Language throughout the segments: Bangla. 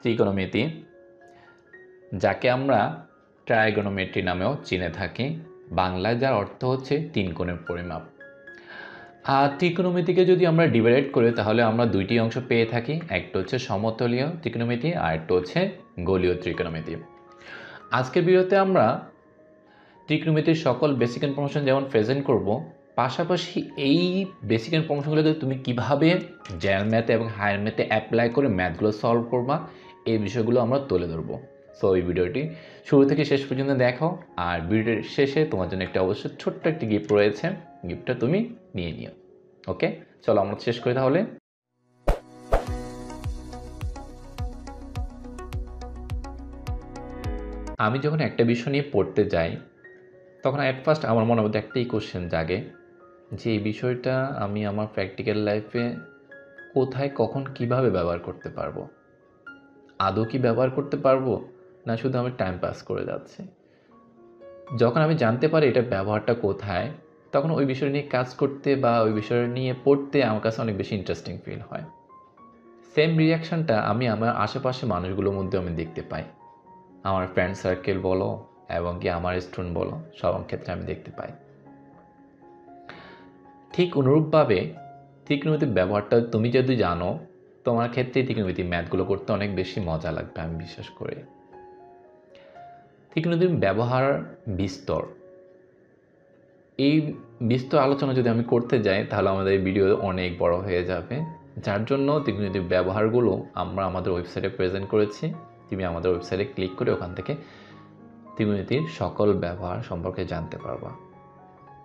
ত্রিকোণমিতি, যাকে আমরা ট্রাইগোনোমেট্রি নামেও চিনে থাকি, বাংলায় যার অর্থ হচ্ছে তিন কোণের পরিমাপ। আর ত্রিকোণমিতিকে যদি আমরা ডিভাইড করি তাহলে আমরা দুইটি অংশ পেয়ে থাকি, একটা হচ্ছে সমতলীয় ত্রিকোণমিতি আর একটা হচ্ছে গোলীয় ত্রিকোণমিতি। আজকের ভিডিওতে আমরা ত্রিকোণমিতির সকল বেসিক ইনফরমেশন যেমন প্রেজেন্ট করব, পাশাপাশি এই বেসিক ইনফরমেশনগুলোকে তুমি কিভাবে জেনারেল ম্যাথে এবং হায়ার ম্যাথে অ্যাপ্লাই করে ম্যাথগুলো সলভ করবা, এই বিষয়গুলো আমরা তুলে ধরবো। সো এই ভিডিওটি শুরু থেকে শেষ পর্যন্ত দেখো, আর ভিডিওর শেষে তোমার জন্য একটা অবশ্যই ছোট্ট একটি গিফট রয়েছে, গিফটটা তুমি নিয়ে নিও। ওকে, চলো আমরা শেষ করি তাহলে। আমি যখন একটা বিষয় নিয়ে পড়তে যাই তখন অ্যাট ফার্স্ট আমার মনের মধ্যে একটাই কোশ্চেন জাগে যে এই বিষয়টা আমি আমার প্র্যাকটিক্যাল লাইফে কোথায় কখন কিভাবে ব্যবহার করতে পারবো, আদৌ কি ব্যবহার করতে পারবো না শুধু আমি টাইম পাস করে যাচ্ছি। যখন আমি জানতে পারি এটা ব্যবহারটা কোথায়, তখন ওই বিষয় নিয়ে কাজ করতে বা ওই বিষয় নিয়ে পড়তে আমার কাছে অনেক বেশি ইন্টারেস্টিং ফিল হয়। সেম রিয়াকশানটা আমি আমার আশেপাশে মানুষগুলোর মধ্যে আমি দেখতে পাই, আমার ফ্রেন্ড সার্কেল বলো এবং কি আমার স্টুডেন্ট বলো, সব ক্ষেত্রে আমি দেখতে পাই। ঠিক অনুরূপভাবে ত্রিকোণমিতির ব্যবহারটা তুমি যদি জানো, তোমার ক্ষেত্রে ত্রিকোণমিতির ম্যাথগুলো করতে অনেক বেশি মজা লাগবে আমি বিশ্বাস করি। ত্রিকোণমিতির ব্যবহার বিস্তর, এই বিস্তর আলোচনা যদি আমি করতে যাই তাহলে আমাদের ভিডিও অনেক বড় হয়ে যাবে, যার জন্য ত্রিকোণমিতির ব্যবহারগুলো আমরা আমাদের ওয়েবসাইটে প্রেজেন্ট করেছি। তুমি আমাদের ওয়েবসাইটে ক্লিক করে ওখান থেকে ত্রিকোণমিতির সকল ব্যবহার সম্পর্কে জানতে পারবা।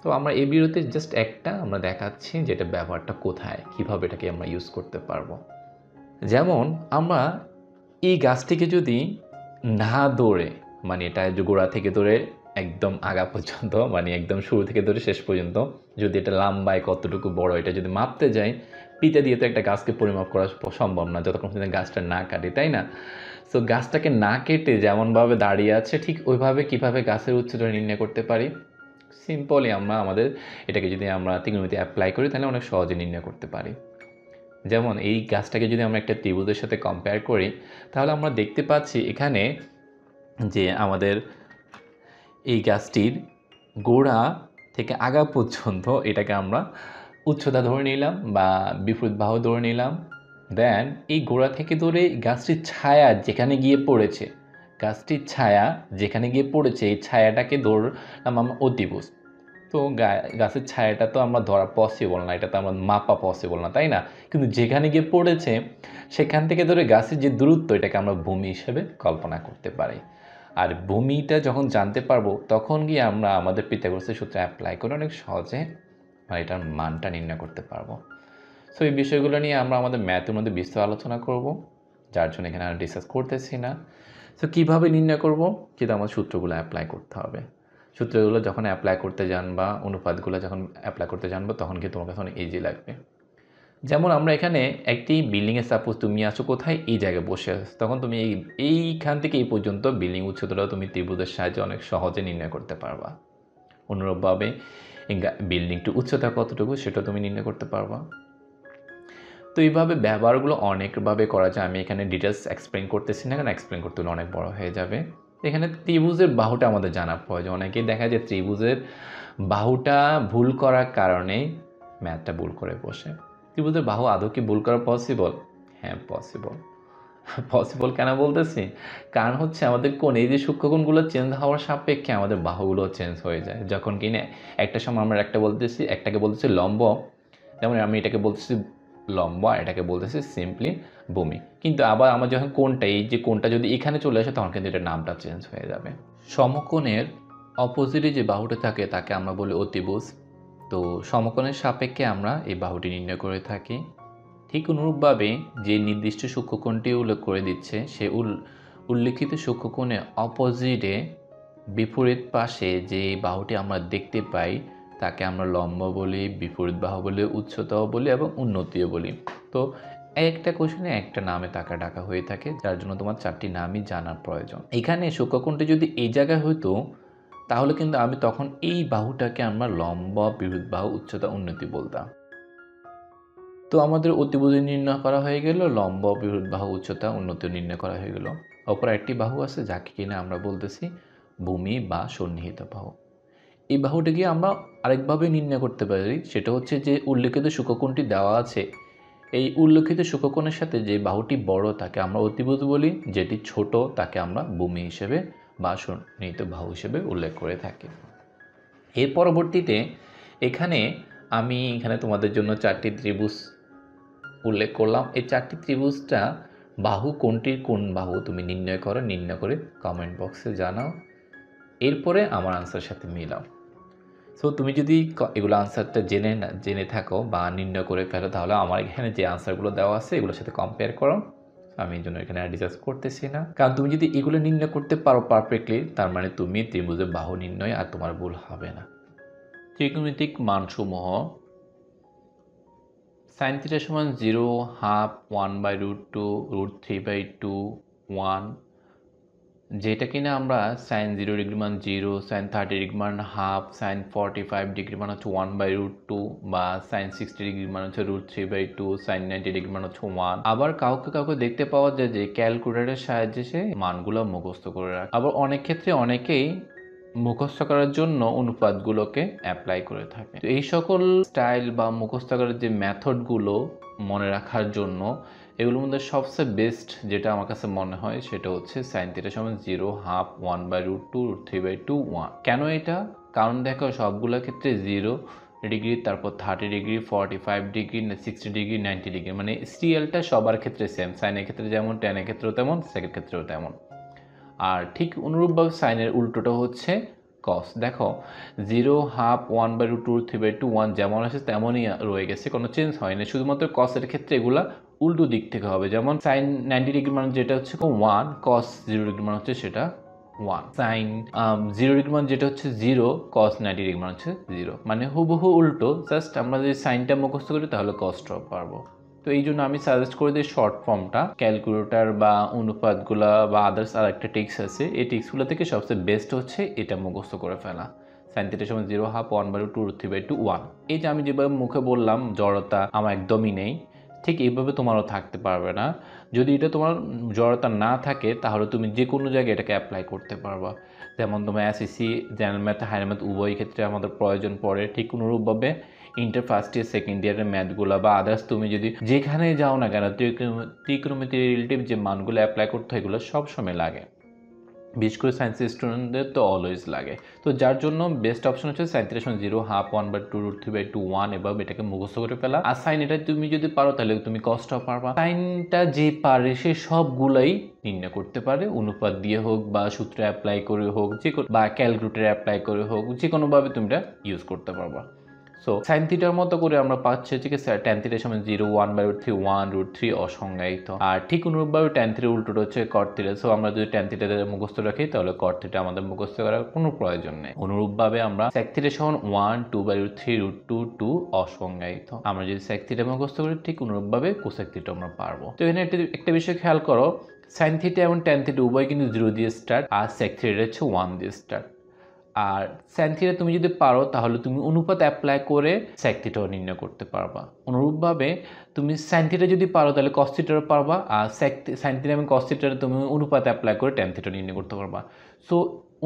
তো আমরা এই ভিডিওতে জাস্ট একটা আমরা দেখাচ্ছি যেটা ব্যবহারটা কোথায়, কীভাবে এটাকে আমরা ইউজ করতে পারবো। যেমন আমরা এই গাছটিকে যদি না দৌড়ে, মানে এটা গোড়া থেকে ধরে একদম আগা পর্যন্ত, মানে একদম শুরু থেকে ধরে শেষ পর্যন্ত যদি এটা লম্বায় কতটুকু বড় এটা যদি মাপতে যাই, পিতা দিয়ে তো একটা গাছকে পরিমাপ করা সম্ভব না যতক্ষণ পর্যন্ত গাছটা না কাটি, তাই না? সো গাছটাকে না কেটে যেমনভাবে দাঁড়িয়ে আছে ঠিক ওইভাবে কীভাবে গাছের উচ্চতা নির্ণয় করতে পারি? সিম্পলি আমরা আমাদের এটাকে যদি আমরা ত্রিকোণমিতি অ্যাপ্লাই করি তাহলে অনেক সহজে নির্ণয় করতে পারি। যেমন এই গাছটাকে যদি আমরা একটা ত্রিভুজের সাথে কম্পেয়ার করি তাহলে আমরা দেখতে পাচ্ছি এখানে যে আমাদের এই গাছটির গোড়া থেকে আগা পর্যন্ত এটাকে আমরা উচ্চতা ধরে নিলাম বা বিপরীত বাহু ধরে নিলাম। দেন এই গোড়া থেকে ধরে গাছটির ছায়া যেখানে গিয়ে পড়েছে, গাছটির ছায়া যেখানে গিয়ে পড়েছে এই ছায়াটাকে ধরলাম আমরা অতিভুজ। তো গাছের ছায়াটা তো আমরা ধরা পসিবল না, এটা তো আমরা মাপা পসিবল না, তাই না? কিন্তু যেখানে গিয়ে পড়েছে সেখান থেকে ধরে গাছের যে দূরত্ব এটাকে আমরা ভূমি হিসেবে কল্পনা করতে পারি। আর ভূমিটা যখন জানতে পারবো তখন গিয়ে আমরা আমাদের পিথাগোরাসের সূত্র অ্যাপ্লাই করে অনেক সহজে এটার মানটা নির্ণয় করতে পারবো। সো এই বিষয়গুলো নিয়ে আমরা আমাদের ম্যাথের মধ্যে বিস্তর আলোচনা করব, যার জন্য এখানে আর ডিসকাস করতেছি না। সো কীভাবে নির্ণয় করব, কিন্তু আমার সূত্রগুলো অ্যাপ্লাই করতে হবে। সূত্রগুলো যখন অ্যাপ্লাই করতে জানবা, অনুপাতগুলো যখন অ্যাপ্লাই করতে জানবো তখন কিন্তু তোমার কাছে অনেক ইজি লাগবে। যেমন আমরা এখানে একটি বিল্ডিংয়ে সাপোজ তুমি আছো কোথায়, এই জায়গায় বসে আছো, তখন তুমি এইখান থেকে এই পর্যন্ত বিল্ডিং উচ্চতাটা তুমি ত্রিভুজের সাহায্যে অনেক সহজে নির্ণয় করতে পারবা। অনুরূপভাবে এই বিল্ডিংটির উচ্চতা কতটুকু সেটা তুমি নির্ণয় করতে পারবা। তো এইভাবে ব্যবহারগুলো অনেকভাবে করা যায়, আমি এখানে ডিটেলস এক্সপ্লেন করতেছি না, কারণ এক্সপ্লেন করতে হলে অনেক বড় হয়ে যাবে। এখানে ত্রিভুজের বাহুটা আমাদের জানা প্রয়োজন। অনেকেই দেখা যায় ত্রিভুজের বাহুটা ভুল করার কারণে ম্যাথটা ভুল করে বসে। ত্রিভুজের বাহু আদৌ কি ভুল করা পসিবল? হ্যাঁ পসিবল। পসিবল কেন বলতেছি, কারণ হচ্ছে আমাদের কোণ, এই যে সূক্ষ্মকোণগুলো চেঞ্জ হওয়ার সাপেক্ষে আমাদের বাহুগুলো চেঞ্জ হয়ে যায়। যখন কিনা একটা সময় আমরা একটাকে বলতেছি লম্ব, যেমন আমি এটাকে বলতেছি লম্ব আর এটাকে বলতেছি সিম্পলি ভূমি, কিন্তু আবার আমার যখন কোণটা, এই যে কোণটা যদি এখানে চলে আসে তখন কিন্তু এটার নামটা চেঞ্জ হয়ে যাবে। সমকোণের অপোজিটে যে বাহুটা থাকে তাকে আমরা বলি অতিভুজ। তো সমকোণের সাপেক্ষে আমরা এই বাহুটি নির্ণয় করে থাকি। ঠিক অনুরূপভাবে যে নির্দিষ্ট সূক্ষ্মকোণটি উল্লেখ করে দিচ্ছে সে উল্লেখিত সূক্ষ্মকোণের অপোজিটে বিপরীত পাশে যে বাহুটি আমরা দেখতে পাই তাকে আমরা লম্ব বলি, বিপরীত বাহু বলি, উচ্চতাও বলি এবং উন্নতিও বলি। তো একটা কোশ্চেনে একটা নামে তাকে ডাকা হয়ে থাকে, যার জন্য তোমার চারটি নামই জানার প্রয়োজন। এখানে সূক্ষ্মকোণটি যদি এই জায়গায় হইতো তাহলে কিন্তু আমি তখন এই বাহুটাকে আমরা লম্ব, বিপরীত বাহু, উচ্চতা, উন্নতি বলতাম। তো আমাদের অতিভুজ নির্ণয় করা হয়ে গেল, লম্ব, বিপরীত বাহু, উচ্চতা, উন্নতি নির্ণয় করা হয়ে গেল। অপর একটি বাহু আছে যাকে কিনা আমরা বলতেছি ভূমি বা সন্নিহিত বাহু। এই বাহুটিকে আমরা আরেকভাবে নির্ণয় করতে পারি, সেটা হচ্ছে যে উল্লেখিত সূক্ষ্মকোণটি দেওয়া আছে, এই উল্লেখিত সূক্ষ্মকোণের সাথে যে বাহুটি বড় তাকে আমরা অতিভুজ বলি, যেটি ছোট তাকে আমরা ভূমি হিসেবে বা সন্নিহিত বাহু হিসেবে উল্লেখ করে থাকি। এর পরবর্তীতে এখানে তোমাদের জন্য 4টি ত্রিভুজ উল্লেখ করলাম। এই 4টি ত্রিভুজটা বাহু কোনটির কোন বাহু তুমি নির্ণয় করো, নির্ণয় করে কমেন্ট বক্সে জানাও, এরপরে আমার আনসারের সাথে মিলাও। সো তুমি যদি এগুলো আনসারটা জেনে থাকো বা নির্ণয় করে ফেলো, তাহলে আমার এখানে যে আনসারগুলো দেওয়া আছে এগুলোর সাথে কম্পেয়ার করো। আমি এই জন্য এখানে ডিসকাস করতেছি না, কারণ তুমি যদি এগুলো নির্ণয় করতে পারো পারফেক্টলি, তার মানে তুমি ত্রিভুজের বাহু নির্ণয় আর তোমার ভুল হবে না। ত্রিকোণমিতিক মানসমূহ sin θ সমান 0, হাফ, 1/√2, √3/2, 1, যেটা কিনা আমরা sin 0 ডিগ্রি মান 0, sin 30 ডিগ্রি মান হাফ, sin 45 ডিগ্রি মান হচ্ছে 1/√2 বা sin 60 ডিগ্রি মান হচ্ছে √3/2, sin 90 ডিগ্রি মান হচ্ছে 1। আবার কাউকে দেখতে পাওয়া যায় যে ক্যালকুলেটরের সাহায্যে সে মানগুলো মুখস্থ করে রাখে। আবার অনেক ক্ষেত্রে অনেকেই মুখস্থ করার জন্য অনুপাতগুলোকে অ্যাপ্লাই করে থাকে। তো এই সকল স্টাইল বা মুখস্থ করার যে মেথডগুলো মনে রাখার জন্য, এগুলোর মধ্যে সবচেয়ে বেস্ট যেটা আমার কাছে মনে হয় সেটা হচ্ছে sin θ সমান 0, হাফ, 1/√2, √3/2, 1। কেন এটা? কারণ দেখো সবগুলোর ক্ষেত্রে 0 ডিগ্রি, তারপর 30 ডিগ্রি, 45 ডিগ্রি, 60 ডিগ্রি, 90 ডিগ্রি, মানে সিএলটা সবার ক্ষেত্রে সেম। সাইনের ক্ষেত্রে যেমন, ট্যানের ক্ষেত্রেও তেমন, সেকের ক্ষেত্রেও তেমন। আর ঠিক অনুরূপভাবে সাইনের উল্টোটা হচ্ছে কস। দেখো 0, হাফ, 1/√2, 3/2, 1 যেমন আছে তেমনই রয়ে গেছে, কোনো চেঞ্জ হয়নি। শুধুমাত্র কসের ক্ষেত্রে এগুলা উল্টো দিক থেকে হবে। যেমন সাইন 90 ডিগ্রি মান যেটা হচ্ছে 1, কস 0 ডিগ্রি মান হচ্ছে সেটা 1। সাইন 0 ডিগ্রি মান যেটা হচ্ছে 0, কস 90 ডিগ্রি মান হচ্ছে 0, মানে হুবহু উল্টো। জাস্ট আমরা যদি সাইনটা মুখস্থ করি তাহলে কসটাও পারবো। তো এই জন্য আমি সাজেস্ট করে দিই শর্ট ফর্মটা, ক্যালকুলেটর বা অনুপাতগুলা বা আদার্স আর একটা টিক্স আছে, এই টিক্সগুলো থেকে সবচেয়ে বেস্ট হচ্ছে এটা মুখস্থ করে ফেলা। সাইন থিটা সমান 0, হাফ, 1/2, √3/2, 1। এই যে আমি যেভাবে মুখে বললাম জড়তা আমার একদমই নেই, ঠিক এইভাবে তোমারও থাকতে পারবে না। যদি এটা তোমার জড়তা না থাকে তাহলে তুমি যে কোনো জায়গায় এটাকে অ্যাপ্লাই করতে পারবা। যেমন তোমার SSC, general math, higher math উভয় ক্ষেত্রে আমাদের প্রয়োজন পড়ে, ঠিক অনুরূপভাবে ইন্টার ফার্স্ট ইয়ার, সেকেন্ড ইয়ারের ম্যাথগুলো বা আদার্স তুমি যদি যেখানে যাও না কেন, ত্রিকোণমিতির রিলেটিভ যে মানগুলো অ্যাপ্লাই করতে হয় এগুলো সবসময় লাগে। বিশেষ করে সায়েন্স স্টুডেন্টদের তো অলওয়েজ লাগে। তো যার জন্য বেস্ট অপশন হচ্ছে সাইন থিটা সমান 0, হাফ, 1/2, √3/2, 1 এভাবে এটাকে মুখস্থ করে ফেলা। আর সাইন এটা তুমি যদি পারো তাহলে তুমি কসটাও পারবা। সাইনটা যে পারে সে সবগুলাই নির্ণয় করতে পারে, অনুপাত দিয়ে হোক বা সূত্রে অ্যাপ্লাই করে হোক, যে বা ক্যালকুলেটরে অ্যাপ্লাই করে হোক, যে কোনোভাবে তুমি এটা ইউজ করতে পারবা। সো সাইন থিটার মতো করে আমরা পাচ্ছি হচ্ছে কি ট্যান থিটার সমান 0, 1/√3, 1, √3 অসংজ্ঞায়িত। আর ঠিক অনুরূপভাবে ট্যান থিটার উল্টোটা হচ্ছে কট থিটা। সো আমরা যদি ট্যান থিটা মুখস্থ রাখি তাহলে কট থিটা আমাদের মুখস্থ করার কোনো প্রয়োজন নেই। অনুরূপভাবে আমরা সেক থিটা সমান 1, 2/√3, √2, 2 অসংজ্ঞায়িত। আমরা যদি সেক থিটা মুখস্থ করি ঠিক অনুরূপভাবে কোসেক থিটা আমরা পারবো। তো এখানে একটা বিষয় খেয়াল করো, সাইন থিটা এবং ট্যান থিটা উভয় কিন্তু 0 দিয়ে স্টার্ট, আর সেক থিটা হচ্ছে 1 দিয়ে স্টার্ট। আর সাইন থিটা তুমি যদি পারো তাহলে তুমি অনুপাত অ্যাপ্লাই করে সেক থিটাও নির্ণয় করতে পারবা। অনুরূপভাবে তুমি সাইন থিটা যদি পারো তাহলে কস থিটাও পারবা, আর সাইন থিটা এবং কস থিটার তুমি অনুপাত অ্যাপ্লাই করে ট্যান থিটা নির্ণয় করতে পারবা। সো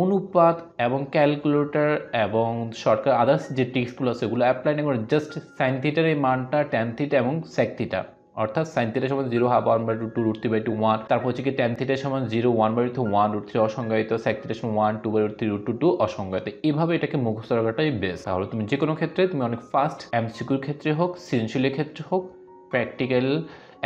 অনুপাত এবং ক্যালকুলেটর এবং শর্টকাট আদার্স যে ট্রিক্সগুলো আছে সেগুলো অ্যাপ্লাই না করে জাস্ট সাইন থিটার এই মানটা ট্যান থিটা এবং সেক থিটা, অর্থাৎ সাইন থিটা সমান 0, হাফ, 1/2, √3/2, 1, তারপর হচ্ছে কি ট্যান থিটা সমান 0, 1/2, 1, √3 অসংজ্ঞায়িত, সেক থিটা সমান 1, 2/3, √2 অসংজ্ঞায়িত। এইভাবে এটাকে মুখস্থ রাখাটাই বেস্ট। তাহলে তুমি যে কোনো ক্ষেত্রে তুমি অনেক ফাস্ট, এমসিকিউর ক্ষেত্রে হোক, সৃজনশীলের ক্ষেত্রে হোক, প্র্যাকটিক্যাল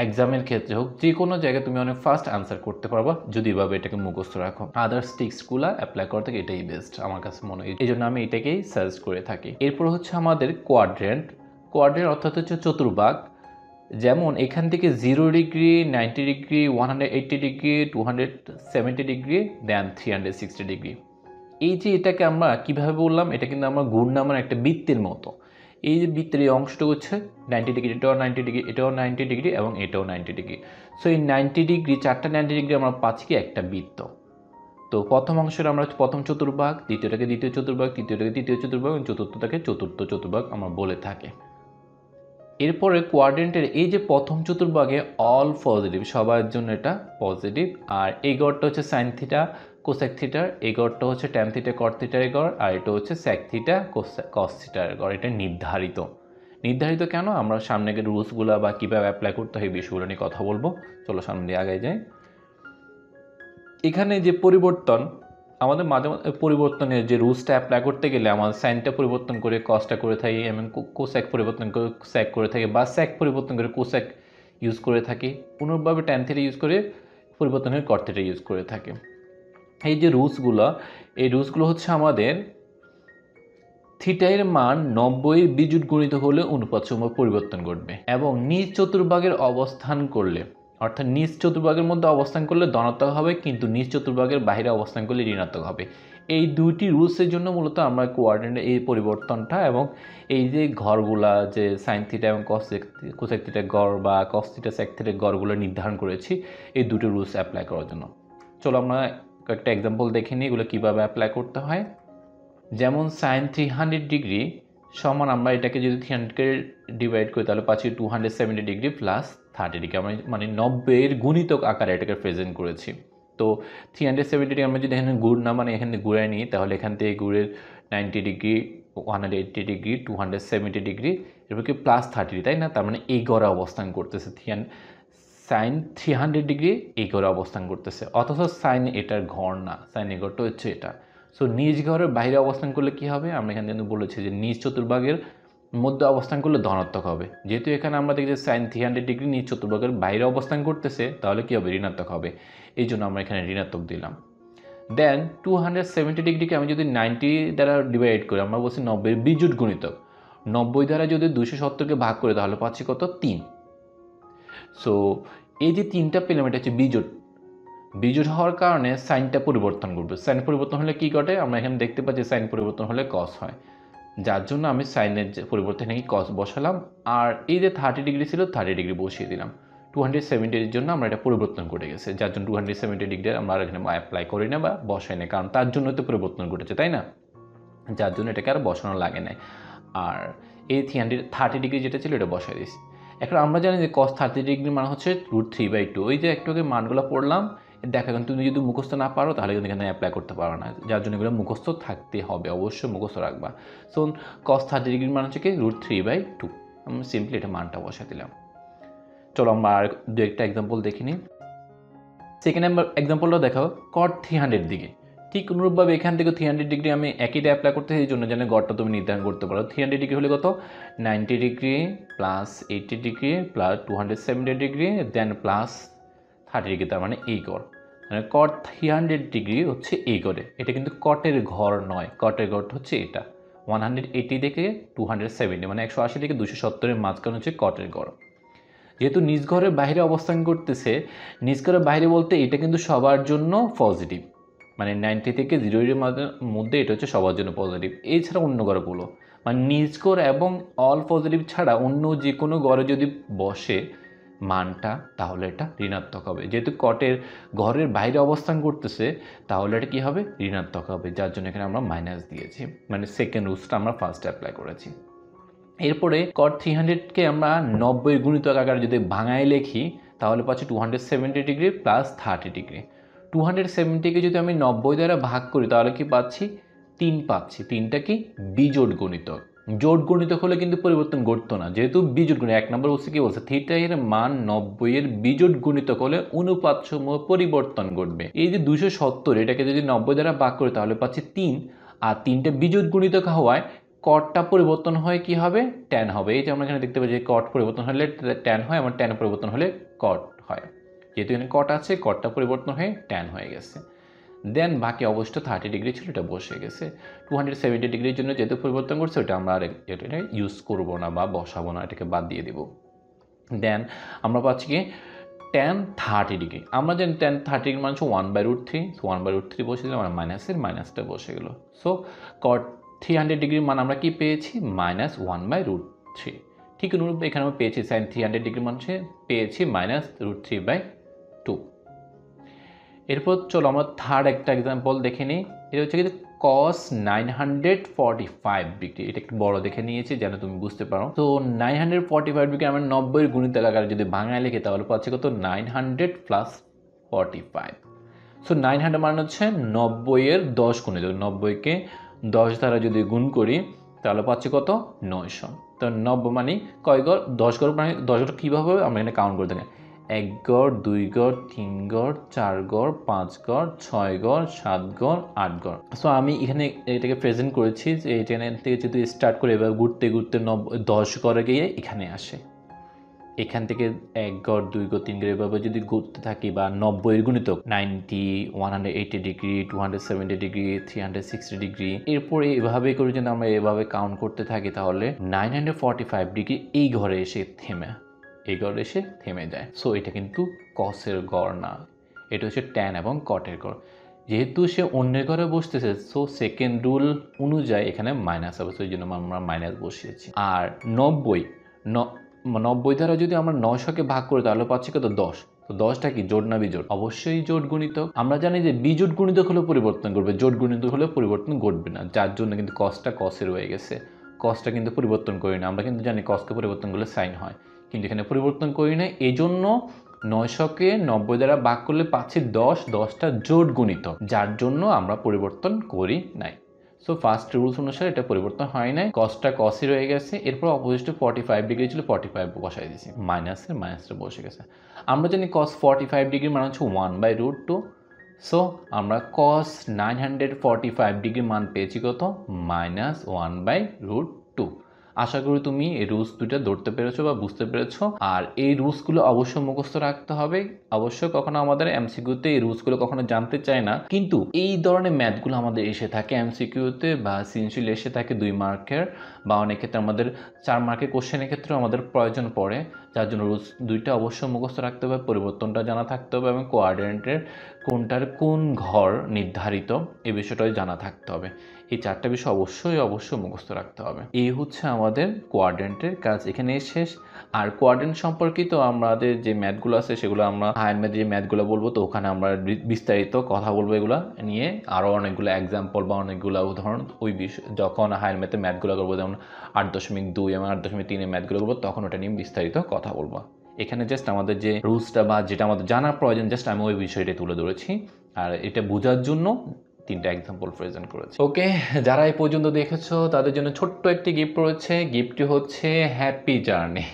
এক্সামের ক্ষেত্রে হোক, যে কোনো জায়গায় তুমি অনেক ফাস্ট আনসার করতে পারবা যদি এভাবে এটাকে মুখস্থ রাখো। আদার্স টিক্সগুলো অ্যাপ্লাই করা থেকে এটাই বেস্ট আমার কাছে মনে হয়, এই জন্য আমি এটাকেই সাজেস্ট করে থাকি। এরপর হচ্ছে আমাদের কোয়াড্রেন্ট। কোয়াড্রেন্ট অর্থাৎ হচ্ছে চতুর্ভাগ। যেমন এখান থেকে 0 ডিগ্রি, 90 ডিগ্রি, 180 ডিগ্রি, 270 ডিগ্রি, দেন 360 ডিগ্রি। এই যে এটাকে আমরা কিভাবে বললাম, এটা কিন্তু আমরা ঘূর্ণায়মান একটা বৃত্তের মতো। এই যে বৃত্তের এই অংশটা হচ্ছে 90 ডিগ্রি, এটাও 90 ডিগ্রি, এটাও 90 ডিগ্রি এবং এটাও 90 ডিগ্রি। সো এই 90 ডিগ্রি, চারটা 90 ডিগ্রি আমরা পাচ্ছি কি একটা বৃত্ত। তো প্রথম অংশটা আমরা প্রথম চতুর্ভাগ, দ্বিতীয়টাকে দ্বিতীয় চতুর্ভাগ, তৃতীয়টাকে তৃতীয় চতুর্ভাগ এবং চতুর্থটাকে চতুর্থ চতুর্ভাগ আমরা বলে থাকি। এরপরে কোয়াড্রেন্টের এই যে প্রথম চতুর্ভাগে অল পজিটিভ, সবার জন্য এটা পজিটিভ। আর এই গড়টা হচ্ছে সাইন থিটা কোসেক থিটার, এই গড়টা হচ্ছে ট্যান থিটা কট থিটার গড়, আর এটা হচ্ছে সেক থিটা কস থিটার গড়। এটা নির্ধারিত। নির্ধারিত কেন? আমরা সামনে গিয়ে রুলসগুলো বা কীভাবে অ্যাপ্লাই করতে হয় এই বিষয়গুলো নিয়ে কথা বলবো। চলো সামনে দিয়ে আগে যাই। এখানে যে পরিবর্তন, আমাদের মাঝে মাঝে পরিবর্তনের যে রুলসটা অ্যাপ্লাই করতে গেলে আমাদের সাইনটা পরিবর্তন করে কসটা করে থাকি, এবং কোসেক পরিবর্তন করে স্যাক করে থাকি, বা স্যাক পরিবর্তন করে কোসেক ইউজ করে থাকি, অনুরূপভাবে ট্যান থিটা ইউজ করে পরিবর্তন করে কট থিটা ইউজ করে থাকি। এই যে রুলসগুলো, এই রুলসগুলো হচ্ছে আমাদের থিটার মান 90 বিজুট গণিত হলে অনুপাত সমূহ পরিবর্তন ঘটবে, এবং নিজ চতুর্ভাগের অবস্থান করলে, অর্থাৎ নিজ চতুর্ভাগের মধ্যে অবস্থান করলে ধনাত্মক হবে, কিন্তু নিজ চতুর্ভাগের বাইরে অবস্থান করলে ঋণাত্মক হবে। এই দুইটি রুলসের জন্য মূলত আমরা কোঅর্ডিনেট এই পরিবর্তনটা এবং এই যে ঘরগুলা যে সাইন থিটা এবং কোসেক থিটার গড় বা কস থিটা সেক থিটার গড়গুলো নির্ধারণ করেছি এই দুটো রুলস অ্যাপ্লাই করার জন্য। চলো আমরা কয়েকটা এক্সাম্পল দেখে নিই এগুলো কীভাবে অ্যাপ্লাই করতে হয়। যেমন সাইন 300 ডিগ্রি সমান, আমরা এটাকে যদি 300কে ডিভাইড করি তাহলে পাচ্ছি 270 ডিগ্রি প্লাস 30 ডিগ্রি। আমরা মানে 90-এর গুণিতক আকারে এটাকে প্রেজেন্ট করেছি। তো 370 ডিগ্রি আমরা যদি এখানে গুণ না মানে এখানে ঘুরে নিই, তাহলে এখান থেকে গুড়ের 90 ডিগ্রি, 180 ডিগ্রি, 270 ডিগ্রি, এরপর কি প্লাস 30 ডিগ্রি, তাই না? তার মানে এই ঘরে অবস্থান করতেছে সাইন 300 ডিগ্রি এই ঘরে অবস্থান করতেছে, অথচ সাইন এটার ঘর না, সাইন এই ঘরটা হচ্ছে এটা। সো নিজ ঘরের বাইরে অবস্থান করলে কি হবে? আমরা এখানে কিন্তু বলেছি যে নিজ চতুর্ভাগের মধ্যে অবস্থান করলে ধনাত্মক হবে। যেহেতু এখানে আমরা দেখি যে সাইন 300 ডিগ্রি নিজ চতুর্ভাগের বাইরে অবস্থান করতেছে, তাহলে কি হবে? ঋণাত্মক হবে। এই জন্য আমরা এখানে ঋণাত্মক দিলাম। দেন 270 ডিগ্রিকে আমি যদি 90 দ্বারা ডিভাইড করি, আমরা বলছি 90 বিজুট গুণিতক, 90 দ্বারা যদি 270কে ভাগ করি তাহলে পাচ্ছি কত? 3। সো এই যে 3টা পেলাম এটা হচ্ছে বিজোট। বিজোট হওয়ার কারণে সাইনটা পরিবর্তন করবে। সাইন পরিবর্তন হলে কি ঘটে? আমরা এখানে দেখতে পাচ্ছি সাইন পরিবর্তন হলে কস হয়, যার জন্য আমি সাইনের যে পরিবর্তন নাকি কস বসালাম। আর এই যে 30 ডিগ্রি ছিল 30 ডিগ্রি বসিয়ে দিলাম। 270-এর জন্য আমরা এটা পরিবর্তন ঘটে গেছে, যার জন্য 270 ডিগ্রি আমরা এখানে অ্যাপ্লাই করি না বা বসাই না, কারণ তার জন্য তো পরিবর্তন ঘটেছে, তাই না? যার জন্য এটাকে আর বসানো লাগে না। আর এই 330 ডিগ্রি যেটা ছিল এটা বসাই দিয়েছি। এখন আমরা জানি যে cos 30 ডিগ্রি মান হচ্ছে √3/2। ওই যে একটু আগে মানগুলো পড়লাম, দেখা গেল তুমি যদি মুখস্থ না পারো তাহলে কিন্তু এখানে অ্যাপ্লাই করতে পারো না, যার জন্য এগুলো মুখস্থ থাকতে হবে, অবশ্যই মুখস্থ রাখবা। সো cos 30 ডিগ্রি মান হচ্ছে কি √3/2। আমরা সিম্পলি এটা মানটা বসাই দিলাম। চলো আমরা আর দু একটা এক্সাম্পল দেখে নিই। সেকেন্ড এক্সাম্পলটা দেখাও cot 300 দিকে। ঠিক অনুরূপভাবে এখান থেকে 300 ডিগ্রি আমি একইটা অ্যাপ্লাই করতে এই জন্য যেন গড়টা তুমি নির্ধারণ করতে পারো। 300 ডিগ্রি হলে কত? 90 degree plus 80 degree plus 270 degree then plus 30 degree, তার মানে এই গড়। মানে কট 300 ডিগ্রি হচ্ছে এই গড়ে। এটা কিন্তু কটের ঘর নয়, কটের ঘরটা হচ্ছে এটা 180 থেকে 270, মানে 180 থেকে 270-এর মাঝখানে হচ্ছে কটের ঘর। যেহেতু নিজ ঘরের বাইরে অবস্থান করতেছে, নিজ ঘরের বাইরে বলতে এটা কিন্তু সবার জন্য পজিটিভ, মানে 90 থেকে 0-এর মধ্যে এটা হচ্ছে সবার জন্য পজিটিভ। এছাড়া অন্য ঘরগুলো মানে নিজ ঘর এবং অল পজিটিভ ছাড়া অন্য যে কোনো ঘরে যদি বসে মানটা, তাহলে এটা ঋণাত্মক হবে। যেহেতু কটের ঘরের বাইরে অবস্থান করতেছে, তাহলে এটা কী হবে? ঋণাত্মক হবে, যার জন্য এখানে আমরা মাইনাস দিয়েছি, মানে সেকেন্ড রুলসটা আমরা ফার্স্টে অ্যাপ্লাই করেছি। এরপরে cot 300-কে আমরা 90 গুণিতক আকারে যদি ভাঙায় লিখি তাহলে পাচ্ছি 270 ডিগ্রি প্লাস 30 ডিগ্রি। 270-কে যদি আমি 90 দ্বারা ভাগ করি তাহলে কি পাচ্ছি? 3 পাচ্ছি। 3টা কি? বিজোড় গুণিতক। জোড় গুণিতক হলে কিন্তু পরিবর্তন ঘটতো না, যেহেতু বিজোড় গুণিতক। 1 নম্বর বলছে কি বলছে? থিটা এর মান 90-এর বিজোড় গুণিতক হলে অনুপাত সমূহ পরিবর্তন ঘটবে। এই যে 270 এটাকে যদি 90 দ্বারা ভাগ করি তাহলে পাচ্ছি 3, আর 3টা বিজোড় গুণিতক হওয়ায় কটটা পরিবর্তন হয় কি হবে? ট্যান হবে। এই যে আমরা এখানে দেখতে পাচ্ছি কট পরিবর্তন হলে ট্যান হয়, আমার ট্যান পরিবর্তন হলে কট হয়। যেহেতু এখানে কট আছে, কটটা পরিবর্তন হয়ে ট্যান হয়ে গেছে। দেন বাকি অবস্থা 30 ডিগ্রি ছিল, এটা বসে গেছে। 270 ডিগ্রির জন্য যেহেতু পরিবর্তন করছে, ওটা আমরা আর এটা ইউজ করব না বা বসাবো না, এটাকে বাদ দিয়ে দেব। দেন আমরা পাচ্ছি কি tan 30 ডিগ্রি। আমরা জানি tan 30 ডিগ্রি মানে হচ্ছে 1/√3, সো 1/√3 বসে দিলাম, আমরা মাইনাসের মাইনাসটা বসে গেল। সো cot 300 ডিগ্রির মান আমরা কি পেয়েছি? -1/√3। ঠিক অনুরূপ এখানে আমরা পেয়েছি sin 300 ডিগ্রি মান হচ্ছে পেয়েছি -√3/2। এরপর চলো আমরা থার্ড একটা এক্সাম্পল দেখে নিই। এটা হচ্ছে কি cos 945 ডিগ্রি। এটা একটু বড় দেখে নিয়েছি যেন তুমি বুঝতে পারো। তো 945 ডিগ্রি আমরা 90 এর গুণিতক আকারে যদি ভাঙায় লিখি তাহলে পাচ্ছি কত 900 প্লাস 45। সো 900 মানে হচ্ছে 90 এর 10 গুণিতক। 90 কে 10 দ্বারা যদি গুণ করি তাহলে পাচ্ছি কত 900। তো 90 মানে কয় গড় 10 গড়, মানে 10 গড় কীভাবে হবে আমরা এখানে কাউন্ট করে থাকি 1 গড় 2 গড় 3 গড় 4 গড় 5 গড় 6 গড় 7 গড় 8 গড়। সো আমি এখানে এটাকে প্রেজেন্ট করেছি যে এখানে থেকে যদি স্টার্ট করে এবার ঘুরতে ঘুরতে 10 গড়ে গিয়ে এখানে আসে। এখান থেকে 1 গড় 2 গড় 3 গড় এভাবে যদি ঘুরতে থাকি বা 90 এর গুণিতক 90, 180 ডিগ্রি, 270 ডিগ্রি, 360 ডিগ্রি, এরপরে এভাবে করে যদি আমরা এভাবে কাউন্ট করতে থাকি তাহলে 945 ডিগ্রি এই ঘরে এসে থেমে যায়। সো এটা কিন্তু কসের গড় না, এটা হচ্ছে ট্যান এবং কটের গড়। যেহেতু সে অন্যের ঘরে বসতেছে সো সেকেন্ড রুল অনুযায়ী এখানে মাইনাস হবে, সেই জন্য আমরা মাইনাস বসিয়েছি। আর 90 দ্বারা যদি আমরা 900কে ভাগ করি তাহলে পাচ্ছি কত 10। তো 10টা কি জোট না বিজোট? অবশ্যই জোট গুণিতক। আমরা জানি যে বিজোট গুণিতক হলে পরিবর্তন করবে, জোট গুণিতক হলে পরিবর্তন ঘটবে না, যার জন্য কিন্তু কসটা কসের হয়ে গেছে। কসটা কিন্তু পরিবর্তন করি না, আমরা কিন্তু জানি কসকে পরিবর্তন করলে সাইন হয়, কিন্তু এখানে পরিবর্তন করি না। এই জন্য 900কে 90 দ্বারা ভাগ করলে পাচ্ছি 10, 10টা জোট গুণিতক, যার জন্য আমরা পরিবর্তন করি নাই। সো ফার্স্ট রুলস অনুসারে এটা পরিবর্তন হয় নাই, কসটা কসই রয়ে গেছে। এরপর অপোজিট 45 ডিগ্রি ছিল 45 বসাই দিয়েছি, মাইনাসটা বসে গেছে। আমরা জানি কস 45 ডিগ্রি মানে হচ্ছে 1/√2। সো আমরা কস 945 ডিগ্রি মান পেয়েছি কত -1/√2। আশা করি তুমি এই রুলস দুইটা ধরতে পেরেছো বা বুঝতে পেরেছো। আর এই রুলসগুলো অবশ্যই মুখস্থ রাখতে হবে। অবশ্যই কখনো আমাদের এমসিকিউতে এই রুলসগুলো কখনো জানতে চায় না, কিন্তু এই ধরনের ম্যাথগুলো আমাদের এসে থাকে এমসিকিউতে বা সৃজনশীল এসে থাকে 2 মার্কের বা অনেক ক্ষেত্রে আমাদের 4 মার্কের কোশ্চেনের ক্ষেত্রেও আমাদের প্রয়োজন পড়ে, যার জন্য রুলস দুইটা অবশ্যই মুখস্থ রাখতে হবে, পরিবর্তনটা জানা থাকতে হবে এবং কোঅর্ডিনেটের কোনটার কোন ঘর নির্ধারিত এই বিষয়টাই জানা থাকতে হবে। এই 4টা বিষয় অবশ্যই মুখস্থ রাখতে হবে। এই হচ্ছে আমাদের কোঅর্ডিনেটের কাজ, এখানে শেষ। আর কোঅর্ডিনেট সম্পর্কিত আমাদের যে ম্যাথগুলো আছে সেগুলো আমরা হায়ার ম্যাথে যে ম্যাথগুলো বলবো তো ওখানে আমরা বিস্তারিত কথা বলবো এগুলো নিয়ে, আরও অনেকগুলো এক্সাম্পল বা অনেকগুলো উদাহরণ ওই বিষয় যখন হায়ার ম্যাথে ম্যাথগুলো করবো, যেমন 8.2 এবং 8.3 ম্যাথগুলো করবো তখন ওটা নিয়ে বিস্তারিত কথা বলবো। এখানে জাস্ট আমাদের যে রুলসটা বা যেটা আমাদের জানার প্রয়োজন জাস্ট আমি ওই বিষয়টা তুলে ধরেছি, আর এটা বোঝার জন্য 3টা এক্সাম্পল প্রেজেন্ট করেছি। ওকে, যারা এই পর্যন্ত দেখেছো তাদের জন্য ছোট্ট একটি গিফট রয়েছে। গিফটটি হচ্ছে হ্যাপি জার্নি,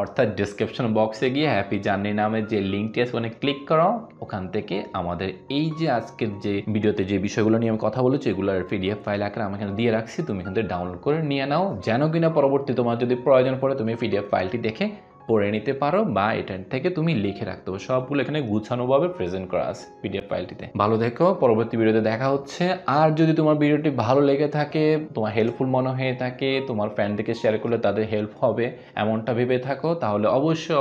অর্থাৎ ডিসক্রিপশন বক্সে গিয়ে হ্যাপি জার্নি নামে যে লিঙ্কটি আছে ওখানে ক্লিক করো। ওখান থেকে আমাদের এই যে আজকের যে ভিডিওতে যে বিষয়গুলো নিয়ে আমি কথা বলেছি এগুলোর PDF ফাইল আকারে আমি এখানে দিয়ে রাখছি, তুমি এখান থেকে ডাউনলোড করে নিয়ে নাও, যেন কিনা পরবর্তী তোমার যদি প্রয়োজন পড়ে তুমি PDF ফাইলটি দেখে পড়ে নিতে পারো বা এটা থেকে তুমি লিখে রাখতে পারো। সবগুলো এখানে গুছানোভাবে প্রেজেন্ট করা আছে PDF ফাইলটিতে। ভালো দেখো, পরবর্তী ভিডিওতে দেখা হচ্ছে। আর যদি তোমার ভিডিওটি ভালো লেগে থাকে, তোমার হেল্পফুল মনে হয়ে থাকে, তোমার ফ্রেন্ডদেরকে শেয়ার করলে তাদের হেল্প হবে এমনটা ভেবে থাকো, তাহলে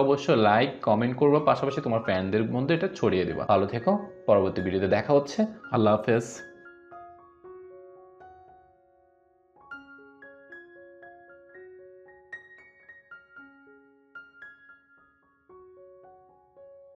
অবশ্যই লাইক কমেন্ট করবে, পাশাপাশি তোমার ফ্রেন্ডদের মধ্যে এটা ছড়িয়ে দেবা। ভালো থেকো, পরবর্তী ভিডিওতে দেখা হচ্ছে। আল্লাহ হাফেজ।